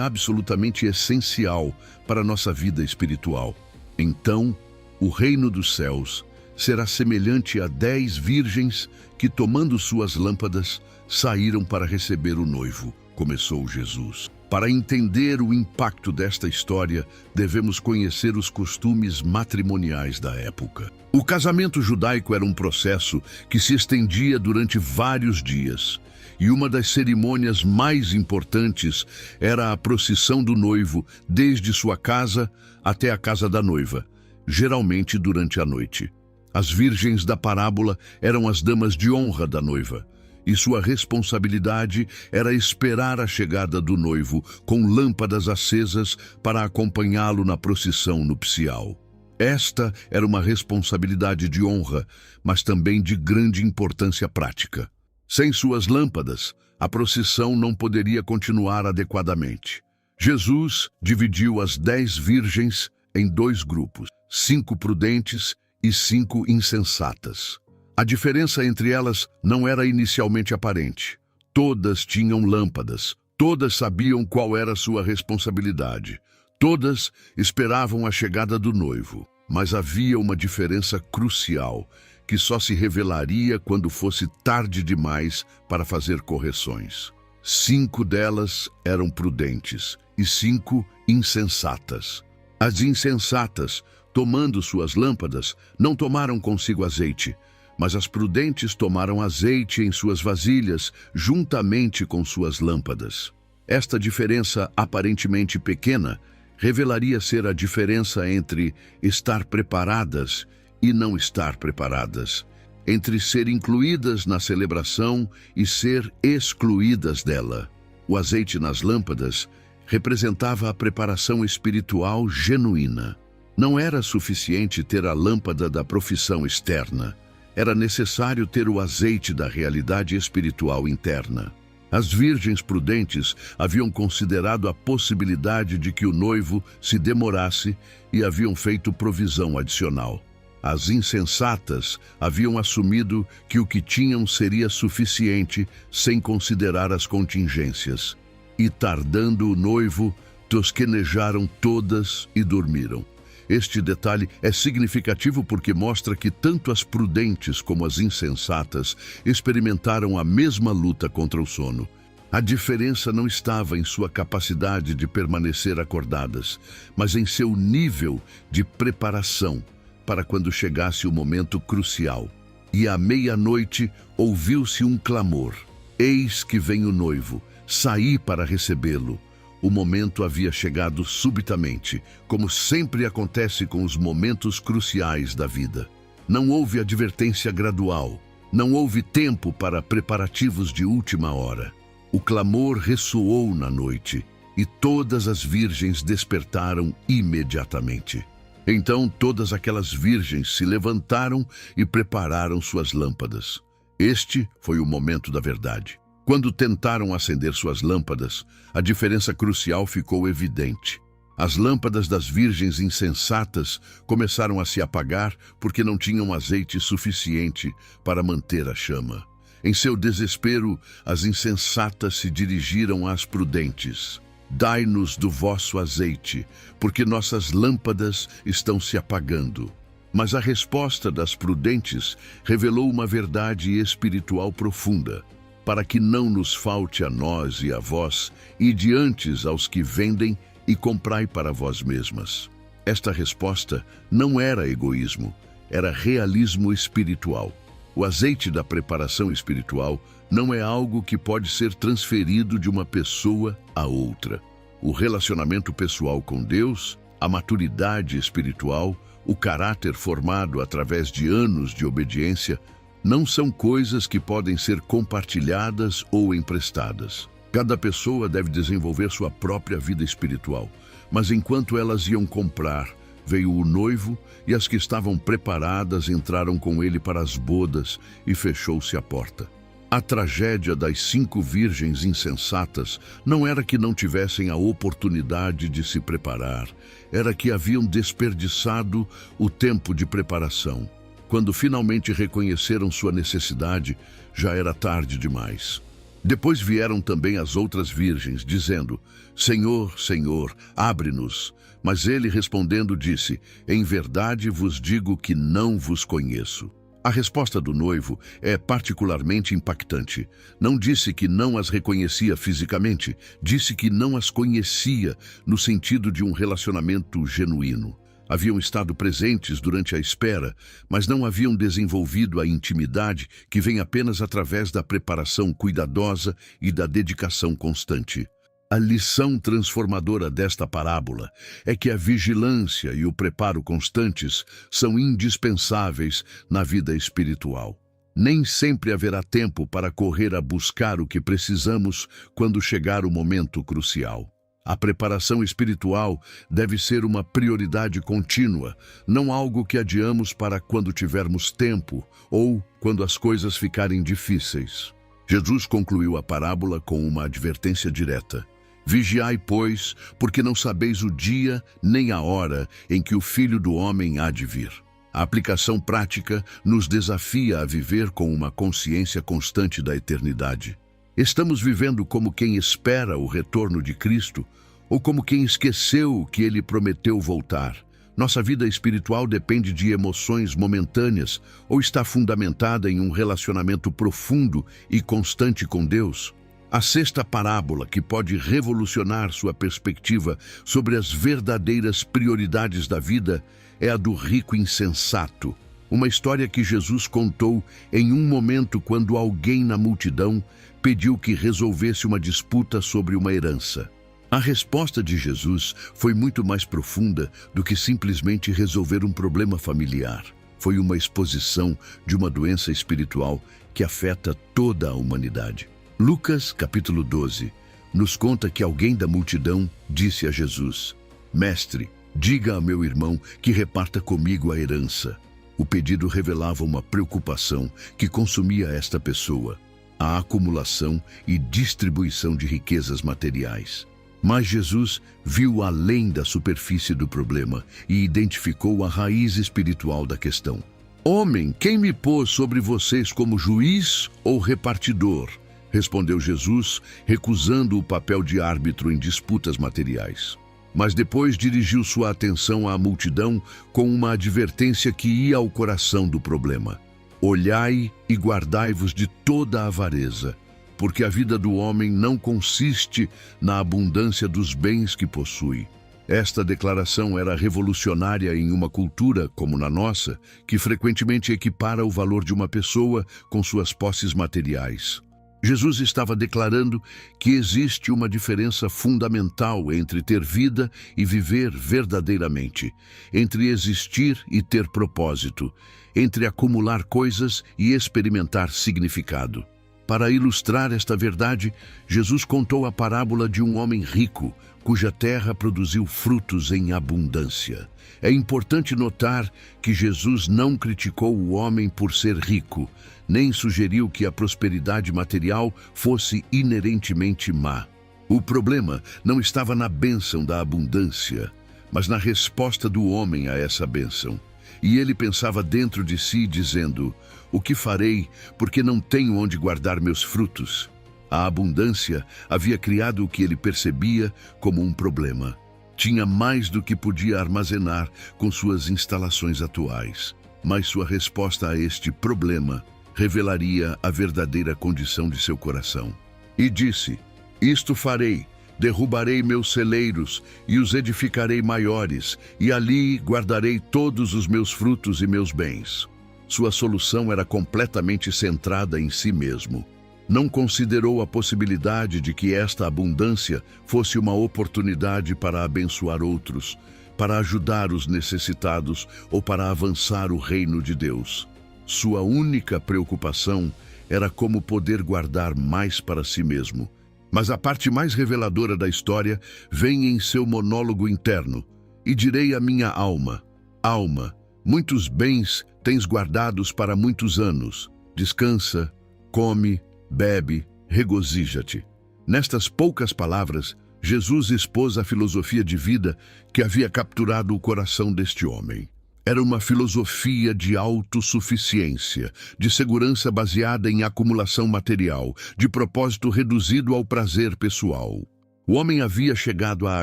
absolutamente essencial para a nossa vida espiritual. Então, o reino dos céus será semelhante a 10 virgens que, tomando suas lâmpadas, saíram para receber o noivo, começou Jesus. Para entender o impacto desta história, devemos conhecer os costumes matrimoniais da época. O casamento judaico era um processo que se estendia durante vários dias, e uma das cerimônias mais importantes era a procissão do noivo desde sua casa até a casa da noiva, geralmente durante a noite. As virgens da parábola eram as damas de honra da noiva, e sua responsabilidade era esperar a chegada do noivo com lâmpadas acesas para acompanhá-lo na procissão nupcial. Esta era uma responsabilidade de honra, mas também de grande importância prática. Sem suas lâmpadas, a procissão não poderia continuar adequadamente. Jesus dividiu as 10 virgens em 2 grupos, 5 prudentes e 5 insensatas. A diferença entre elas não era inicialmente aparente. Todas tinham lâmpadas, todas sabiam qual era sua responsabilidade, todas esperavam a chegada do noivo. Mas havia uma diferença crucial, que só se revelaria quando fosse tarde demais para fazer correções. 5 delas eram prudentes e 5 insensatas. As insensatas, tomando suas lâmpadas, não tomaram consigo azeite, mas as prudentes tomaram azeite em suas vasilhas, juntamente com suas lâmpadas. Esta diferença aparentemente pequena revelaria ser a diferença entre estar preparadas e não estar preparadas, entre ser incluídas na celebração e ser excluídas dela. O azeite nas lâmpadas representava a preparação espiritual genuína. Não era suficiente ter a lâmpada da profissão externa. Era necessário ter o azeite da realidade espiritual interna. As virgens prudentes haviam considerado a possibilidade de que o noivo se demorasse e haviam feito provisão adicional. As insensatas haviam assumido que o que tinham seria suficiente sem considerar as contingências. E tardando o noivo, tosquenejaram todas e dormiram. Este detalhe é significativo porque mostra que tanto as prudentes como as insensatas experimentaram a mesma luta contra o sono. A diferença não estava em sua capacidade de permanecer acordadas, mas em seu nível de preparação para quando chegasse o momento crucial. E à meia-noite ouviu-se um clamor: "Eis que vem o noivo, saí para recebê-lo." O momento havia chegado subitamente, como sempre acontece com os momentos cruciais da vida. Não houve advertência gradual, não houve tempo para preparativos de última hora. O clamor ressoou na noite, e todas as virgens despertaram imediatamente. Então todas aquelas virgens se levantaram e prepararam suas lâmpadas. Este foi o momento da verdade. Quando tentaram acender suas lâmpadas, a diferença crucial ficou evidente. As lâmpadas das virgens insensatas começaram a se apagar porque não tinham azeite suficiente para manter a chama. Em seu desespero, as insensatas se dirigiram às prudentes: "Dai-nos do vosso azeite, porque nossas lâmpadas estão se apagando." Mas a resposta das prudentes revelou uma verdade espiritual profunda: "Para que não nos falte a nós e a vós, ide antes aos que vendem e comprai para vós mesmas." Esta resposta não era egoísmo, era realismo espiritual. O azeite da preparação espiritual não é algo que pode ser transferido de uma pessoa a outra. O relacionamento pessoal com Deus, a maturidade espiritual, o caráter formado através de anos de obediência, não são coisas que podem ser compartilhadas ou emprestadas. Cada pessoa deve desenvolver sua própria vida espiritual, mas enquanto elas iam comprar, Veio o noivo, e as que estavam preparadas entraram com ele para as bodas, e fechou-se a porta. A tragédia das 5 virgens insensatas não era que não tivessem a oportunidade de se preparar, era que haviam desperdiçado o tempo de preparação. Quando finalmente reconheceram sua necessidade, já era tarde demais. Depois vieram também as outras virgens, dizendo: Senhor, Senhor, abre-nos. Mas ele, respondendo, disse: Em verdade vos digo que não vos conheço. A resposta do noivo é particularmente impactante. Não disse que não as reconhecia fisicamente, disse que não as conhecia no sentido de um relacionamento genuíno. Haviam estado presentes durante a espera, mas não haviam desenvolvido a intimidade que vem apenas através da preparação cuidadosa e da dedicação constante. A lição transformadora desta parábola é que a vigilância e o preparo constantes são indispensáveis na vida espiritual. Nem sempre haverá tempo para correr a buscar o que precisamos quando chegar o momento crucial. A preparação espiritual deve ser uma prioridade contínua, não algo que adiamos para quando tivermos tempo ou quando as coisas ficarem difíceis. Jesus concluiu a parábola com uma advertência direta. Vigiai, pois, porque não sabeis o dia nem a hora em que o Filho do Homem há de vir. A aplicação prática nos desafia a viver com uma consciência constante da eternidade. Estamos vivendo como quem espera o retorno de Cristo ou como quem esqueceu que Ele prometeu voltar? Nossa vida espiritual depende de emoções momentâneas ou está fundamentada em um relacionamento profundo e constante com Deus? A sexta parábola, que pode revolucionar sua perspectiva sobre as verdadeiras prioridades da vida, é a do rico insensato. Uma história que Jesus contou em um momento quando alguém na multidão pediu que resolvesse uma disputa sobre uma herança. A resposta de Jesus foi muito mais profunda do que simplesmente resolver um problema familiar. Foi uma exposição de uma doença espiritual que afeta toda a humanidade. Lucas, capítulo 12, nos conta que alguém da multidão disse a Jesus: Mestre, diga a meu irmão que reparta comigo a herança. O pedido revelava uma preocupação que consumia esta pessoa: a acumulação e distribuição de riquezas materiais. Mas Jesus viu além da superfície do problema e identificou a raiz espiritual da questão. Homem, quem me pôs sobre vocês como juiz ou repartidor? Respondeu Jesus, recusando o papel de árbitro em disputas materiais. Mas depois dirigiu sua atenção à multidão com uma advertência que ia ao coração do problema. Olhai e guardai-vos de toda a avareza, porque a vida do homem não consiste na abundância dos bens que possui. Esta declaração era revolucionária em uma cultura, como na nossa, que frequentemente equipara o valor de uma pessoa com suas posses materiais. Jesus estava declarando que existe uma diferença fundamental entre ter vida e viver verdadeiramente, entre existir e ter propósito, entre acumular coisas e experimentar significado. Para ilustrar esta verdade, Jesus contou a parábola de um homem rico, cuja terra produziu frutos em abundância. É importante notar que Jesus não criticou o homem por ser rico, nem sugeriu que a prosperidade material fosse inerentemente má. O problema não estava na bênção da abundância, mas na resposta do homem a essa bênção. E ele pensava dentro de si, dizendo: o que farei, porque não tenho onde guardar meus frutos? A abundância havia criado o que ele percebia como um problema. Tinha mais do que podia armazenar com suas instalações atuais. Mas sua resposta a este problema revelaria a verdadeira condição de seu coração. E disse: isto farei, derrubarei meus celeiros e os edificarei maiores, e ali guardarei todos os meus frutos e meus bens. Sua solução era completamente centrada em si mesmo. Não considerou a possibilidade de que esta abundância fosse uma oportunidade para abençoar outros, para ajudar os necessitados ou para avançar o reino de Deus. Sua única preocupação era como poder guardar mais para si mesmo. Mas a parte mais reveladora da história vem em seu monólogo interno. E direi à minha alma: alma, muitos bens tens guardados para muitos anos. Descansa, come, bebe, regozija-te. Nestas poucas palavras, Jesus expôs a filosofia de vida que havia capturado o coração deste homem. Era uma filosofia de autossuficiência, de segurança baseada em acumulação material, de propósito reduzido ao prazer pessoal. O homem havia chegado a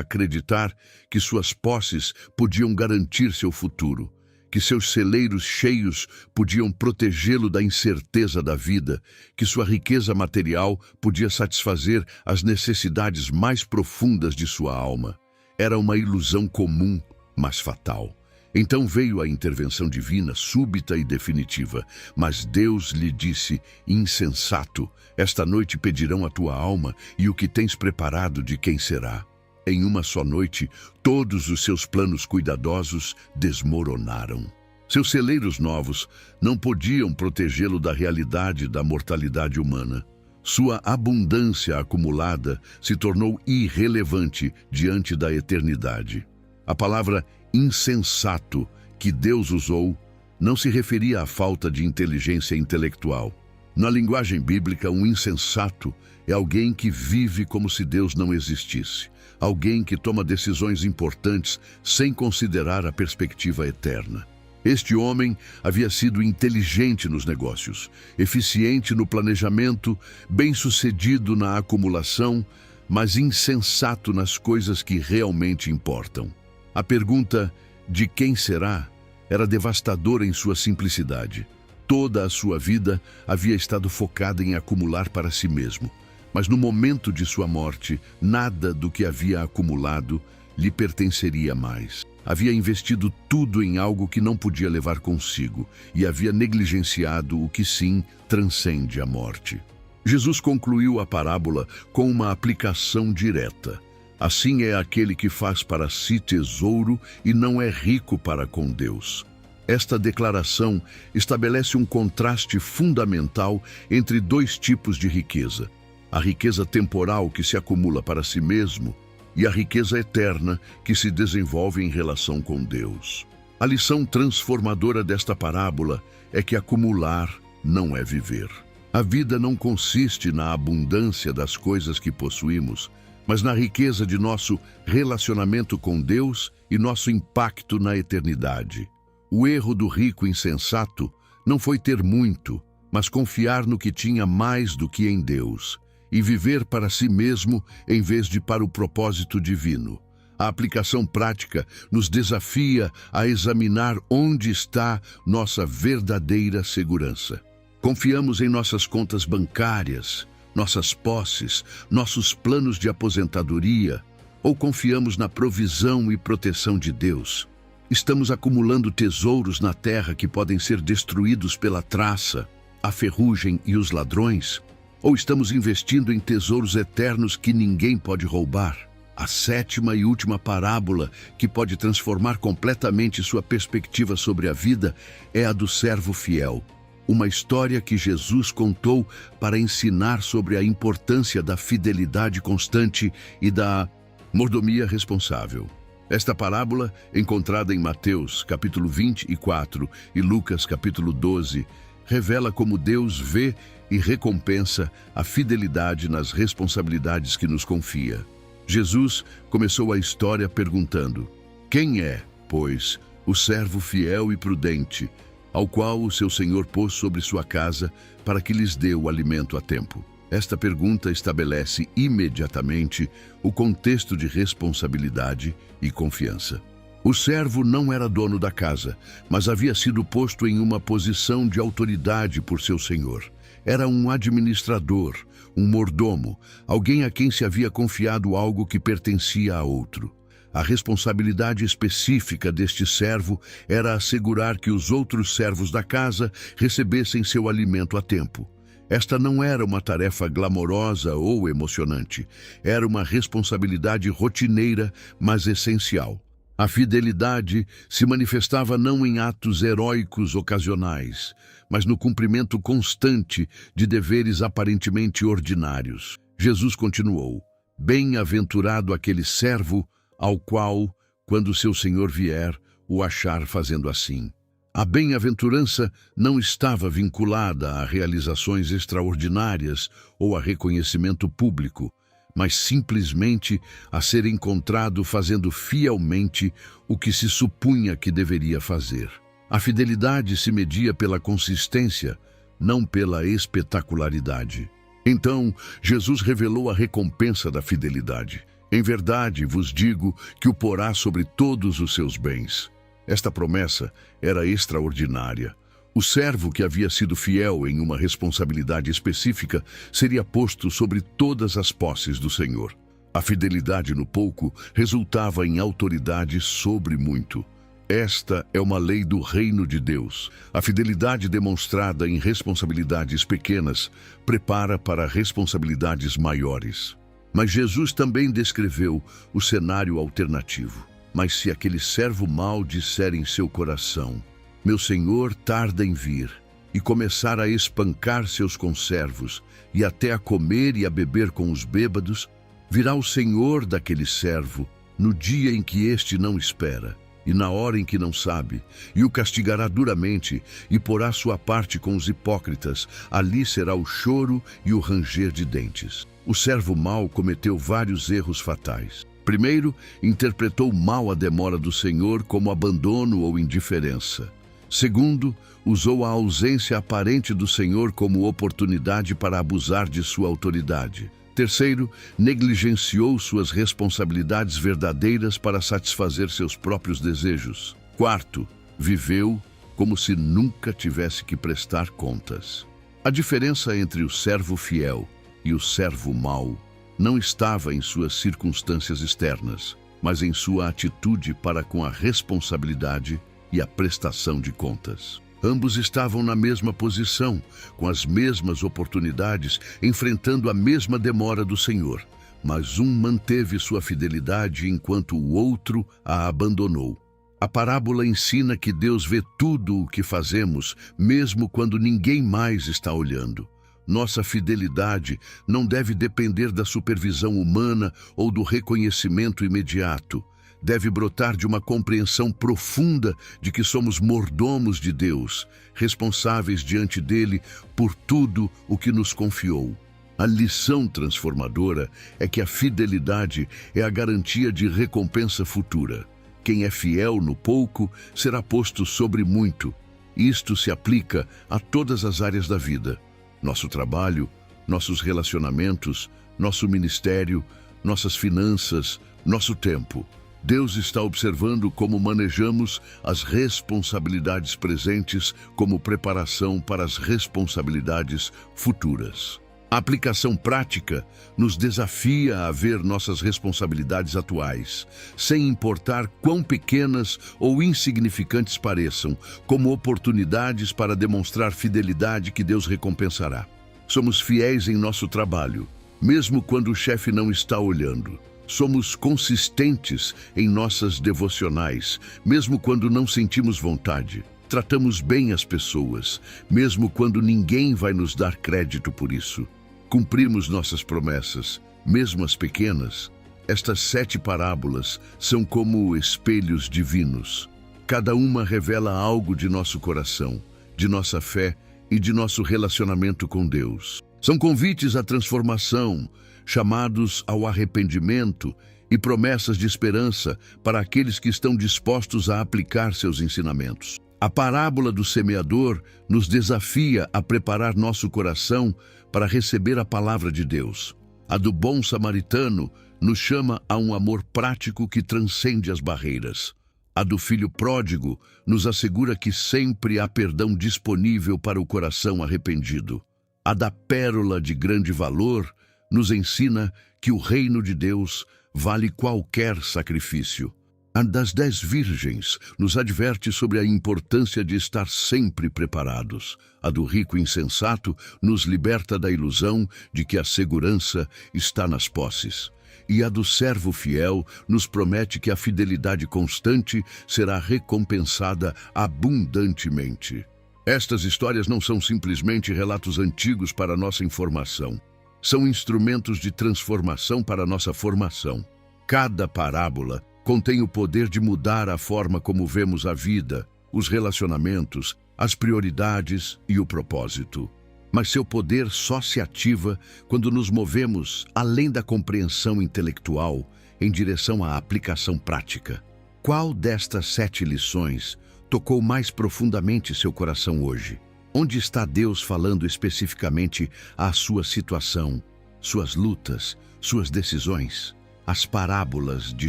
acreditar que suas posses podiam garantir seu futuro, que seus celeiros cheios podiam protegê-lo da incerteza da vida, que sua riqueza material podia satisfazer as necessidades mais profundas de sua alma. Era uma ilusão comum, mas fatal. Então veio a intervenção divina, súbita e definitiva. Mas Deus lhe disse: insensato, esta noite pedirão a tua alma, e o que tens preparado de quem será? Em uma só noite, todos os seus planos cuidadosos desmoronaram. Seus celeiros novos não podiam protegê-lo da realidade da mortalidade humana. Sua abundância acumulada se tornou irrelevante diante da eternidade. A palavra insensato que Deus usou não se referia à falta de inteligência intelectual. Na linguagem bíblica, um insensato é alguém que vive como se Deus não existisse. Alguém que toma decisões importantes sem considerar a perspectiva eterna. Este homem havia sido inteligente nos negócios, eficiente no planejamento, bem-sucedido na acumulação, mas insensato nas coisas que realmente importam. A pergunta de quem será era devastadora em sua simplicidade. Toda a sua vida havia estado focada em acumular para si mesmo. Mas no momento de sua morte, nada do que havia acumulado lhe pertenceria mais. Havia investido tudo em algo que não podia levar consigo e havia negligenciado o que sim transcende a morte. Jesus concluiu a parábola com uma aplicação direta. Assim é aquele que faz para si tesouro e não é rico para com Deus. Esta declaração estabelece um contraste fundamental entre dois tipos de riqueza: a riqueza temporal que se acumula para si mesmo e a riqueza eterna que se desenvolve em relação com Deus. A lição transformadora desta parábola é que acumular não é viver. A vida não consiste na abundância das coisas que possuímos, mas na riqueza de nosso relacionamento com Deus e nosso impacto na eternidade. O erro do rico insensato não foi ter muito, mas confiar no que tinha mais do que em Deus, e viver para si mesmo em vez de para o propósito divino. A aplicação prática nos desafia a examinar onde está nossa verdadeira segurança. Confiamos em nossas contas bancárias, nossas posses, nossos planos de aposentadoria, ou confiamos na provisão e proteção de Deus? Estamos acumulando tesouros na terra que podem ser destruídos pela traça, a ferrugem e os ladrões? Ou estamos investindo em tesouros eternos que ninguém pode roubar? A sétima e última parábola, que pode transformar completamente sua perspectiva sobre a vida, é a do servo fiel. Uma história que Jesus contou para ensinar sobre a importância da fidelidade constante e da mordomia responsável. Esta parábola, encontrada em Mateus, capítulo 24 e Lucas, capítulo 12, revela como Deus vê e recompensa a fidelidade nas responsabilidades que nos confia. Jesus começou a história perguntando: quem é, pois, o servo fiel e prudente, ao qual o seu senhor pôs sobre sua casa para que lhes dê o alimento a tempo? Esta pergunta estabelece imediatamente o contexto de responsabilidade e confiança. O servo não era dono da casa, mas havia sido posto em uma posição de autoridade por seu senhor. Era um administrador, um mordomo, alguém a quem se havia confiado algo que pertencia a outro. A responsabilidade específica deste servo era assegurar que os outros servos da casa recebessem seu alimento a tempo. Esta não era uma tarefa glamourosa ou emocionante. Era uma responsabilidade rotineira, mas essencial. A fidelidade se manifestava não em atos heróicos ocasionais, mas no cumprimento constante de deveres aparentemente ordinários. Jesus continuou: bem-aventurado aquele servo ao qual, quando seu senhor vier, o achar fazendo assim. A bem-aventurança não estava vinculada a realizações extraordinárias ou a reconhecimento público, mas simplesmente a ser encontrado fazendo fielmente o que se supunha que deveria fazer. A fidelidade se media pela consistência, não pela espetacularidade. Então, Jesus revelou a recompensa da fidelidade. Em verdade, vos digo que o porá sobre todos os seus bens. Esta promessa era extraordinária. O servo que havia sido fiel em uma responsabilidade específica seria posto sobre todas as posses do Senhor. A fidelidade no pouco resultava em autoridade sobre muito. Esta é uma lei do reino de Deus. A fidelidade demonstrada em responsabilidades pequenas prepara para responsabilidades maiores. Mas Jesus também descreveu o cenário alternativo. Mas se aquele servo mau disser em seu coração: meu senhor tarda em vir, e começar a espancar seus conservos, e até a comer e a beber com os bêbados, virá o senhor daquele servo, no dia em que este não espera, e na hora em que não sabe, e o castigará duramente, e porá sua parte com os hipócritas. Ali será o choro e o ranger de dentes. O servo mau cometeu vários erros fatais. Primeiro, interpretou mal a demora do Senhor como abandono ou indiferença. Segundo, usou a ausência aparente do Senhor como oportunidade para abusar de sua autoridade. Terceiro, negligenciou suas responsabilidades verdadeiras para satisfazer seus próprios desejos. Quarto, viveu como se nunca tivesse que prestar contas. A diferença entre o servo fiel e o servo mau não estava em suas circunstâncias externas, mas em sua atitude para com a responsabilidade e a prestação de contas. Ambos estavam na mesma posição, com as mesmas oportunidades, enfrentando a mesma demora do Senhor, mas um manteve sua fidelidade enquanto o outro a abandonou. A parábola ensina que Deus vê tudo o que fazemos, mesmo quando ninguém mais está olhando. Nossa fidelidade não deve depender da supervisão humana ou do reconhecimento imediato. Deve brotar de uma compreensão profunda de que somos mordomos de Deus, responsáveis diante dele por tudo o que nos confiou. A lição transformadora é que a fidelidade é a garantia de recompensa futura. Quem é fiel no pouco será posto sobre muito. Isto se aplica a todas as áreas da vida. Nosso trabalho, nossos relacionamentos, nosso ministério, nossas finanças, nosso tempo. Deus está observando como manejamos as responsabilidades presentes como preparação para as responsabilidades futuras. A aplicação prática nos desafia a ver nossas responsabilidades atuais, sem importar quão pequenas ou insignificantes pareçam, como oportunidades para demonstrar fidelidade que Deus recompensará. Somos fiéis em nosso trabalho, mesmo quando o chefe não está olhando. Somos consistentes em nossas devocionais, mesmo quando não sentimos vontade. Tratamos bem as pessoas, mesmo quando ninguém vai nos dar crédito por isso. Cumprimos nossas promessas, mesmo as pequenas. Estas 7 parábolas são como espelhos divinos. Cada uma revela algo de nosso coração, de nossa fé e de nosso relacionamento com Deus. São convites à transformação, chamados ao arrependimento e promessas de esperança para aqueles que estão dispostos a aplicar seus ensinamentos. A parábola do semeador nos desafia a preparar nosso coração para receber a palavra de Deus. A do bom samaritano nos chama a um amor prático que transcende as barreiras. A do filho pródigo nos assegura que sempre há perdão disponível para o coração arrependido. A da pérola de grande valor nos ensina que o reino de Deus vale qualquer sacrifício. A das 10 virgens nos adverte sobre a importância de estar sempre preparados. A do rico insensato nos liberta da ilusão de que a segurança está nas posses. E a do servo fiel nos promete que a fidelidade constante será recompensada abundantemente. Estas histórias não são simplesmente relatos antigos para nossa informação. São instrumentos de transformação para nossa formação. Cada parábola contém o poder de mudar a forma como vemos a vida, os relacionamentos, as prioridades e o propósito. Mas seu poder só se ativa quando nos movemos além da compreensão intelectual em direção à aplicação prática. Qual destas 7 lições tocou mais profundamente seu coração hoje? Onde está Deus falando especificamente à sua situação, suas lutas, suas decisões? As parábolas de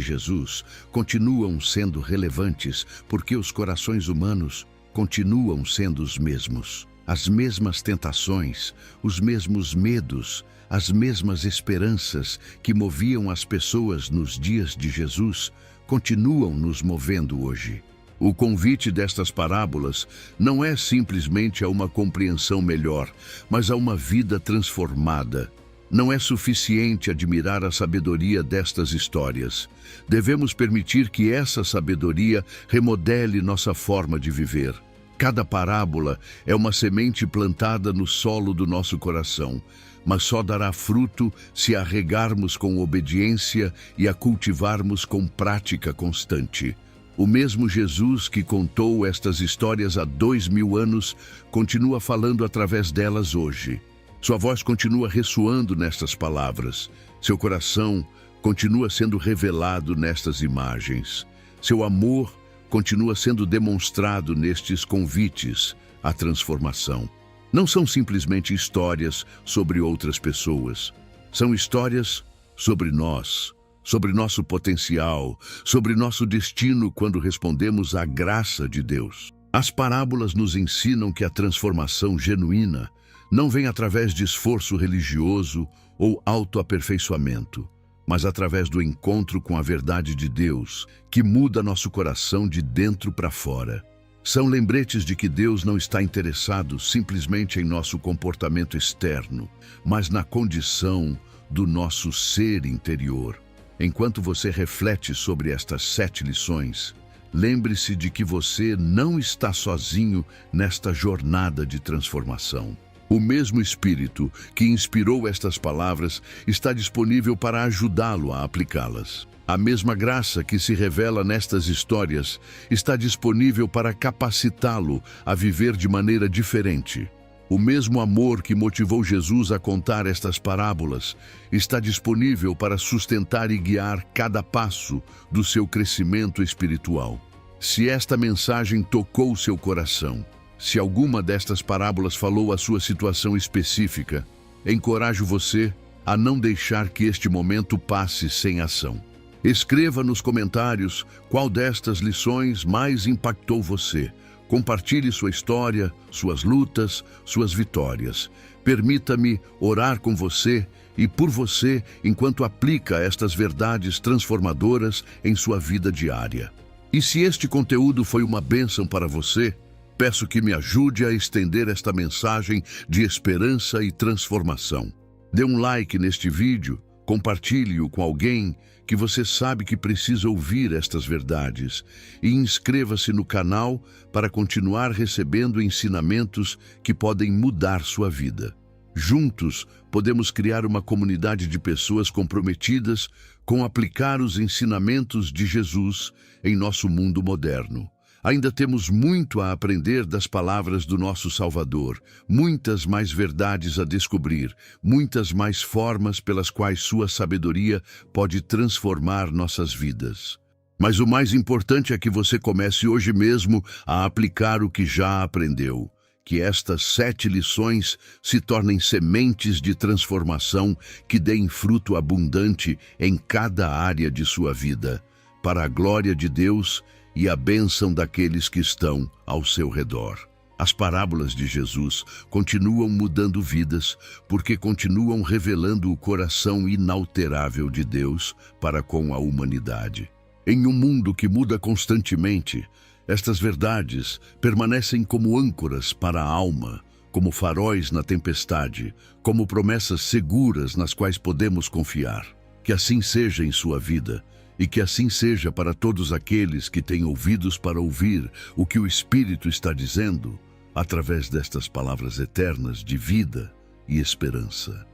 Jesus continuam sendo relevantes porque os corações humanos continuam sendo os mesmos. As mesmas tentações, os mesmos medos, as mesmas esperanças que moviam as pessoas nos dias de Jesus continuam nos movendo hoje. O convite destas parábolas não é simplesmente a uma compreensão melhor, mas a uma vida transformada. Não é suficiente admirar a sabedoria destas histórias. Devemos permitir que essa sabedoria remodele nossa forma de viver. Cada parábola é uma semente plantada no solo do nosso coração, mas só dará fruto se a regarmos com obediência e a cultivarmos com prática constante. O mesmo Jesus que contou estas histórias há 2000 anos continua falando através delas hoje. Sua voz continua ressoando nestas palavras. Seu coração continua sendo revelado nestas imagens. Seu amor continua sendo demonstrado nestes convites à transformação. Não são simplesmente histórias sobre outras pessoas. São histórias sobre nós, sobre nosso potencial, sobre nosso destino quando respondemos à graça de Deus. As parábolas nos ensinam que a transformação genuína não vem através de esforço religioso ou autoaperfeiçoamento, mas através do encontro com a verdade de Deus, que muda nosso coração de dentro para fora. São lembretes de que Deus não está interessado simplesmente em nosso comportamento externo, mas na condição do nosso ser interior. Enquanto você reflete sobre estas 7 lições, lembre-se de que você não está sozinho nesta jornada de transformação. O mesmo Espírito que inspirou estas palavras está disponível para ajudá-lo a aplicá-las. A mesma graça que se revela nestas histórias está disponível para capacitá-lo a viver de maneira diferente. O mesmo amor que motivou Jesus a contar estas parábolas está disponível para sustentar e guiar cada passo do seu crescimento espiritual. Se esta mensagem tocou seu coração, se alguma destas parábolas falou à sua situação específica, encorajo você a não deixar que este momento passe sem ação. Escreva nos comentários qual destas lições mais impactou você. Compartilhe sua história, suas lutas, suas vitórias. Permita-me orar com você e por você enquanto aplica estas verdades transformadoras em sua vida diária. E se este conteúdo foi uma bênção para você, peço que me ajude a estender esta mensagem de esperança e transformação. Dê um like neste vídeo, compartilhe-o com alguém que você sabe que precisa ouvir estas verdades e inscreva-se no canal para continuar recebendo ensinamentos que podem mudar sua vida. Juntos, podemos criar uma comunidade de pessoas comprometidas com aplicar os ensinamentos de Jesus em nosso mundo moderno. Ainda temos muito a aprender das palavras do nosso Salvador, muitas mais verdades a descobrir, muitas mais formas pelas quais sua sabedoria pode transformar nossas vidas. Mas o mais importante é que você comece hoje mesmo a aplicar o que já aprendeu. Que estas 7 lições se tornem sementes de transformação que deem fruto abundante em cada área de sua vida, para a glória de Deus e a bênção daqueles que estão ao seu redor. As parábolas de Jesus continuam mudando vidas porque continuam revelando o coração inalterável de Deus para com a humanidade. Em um mundo que muda constantemente, estas verdades permanecem como âncoras para a alma, como faróis na tempestade, como promessas seguras nas quais podemos confiar. Que assim seja em sua vida. E que assim seja para todos aqueles que têm ouvidos para ouvir o que o Espírito está dizendo através destas palavras eternas de vida e esperança.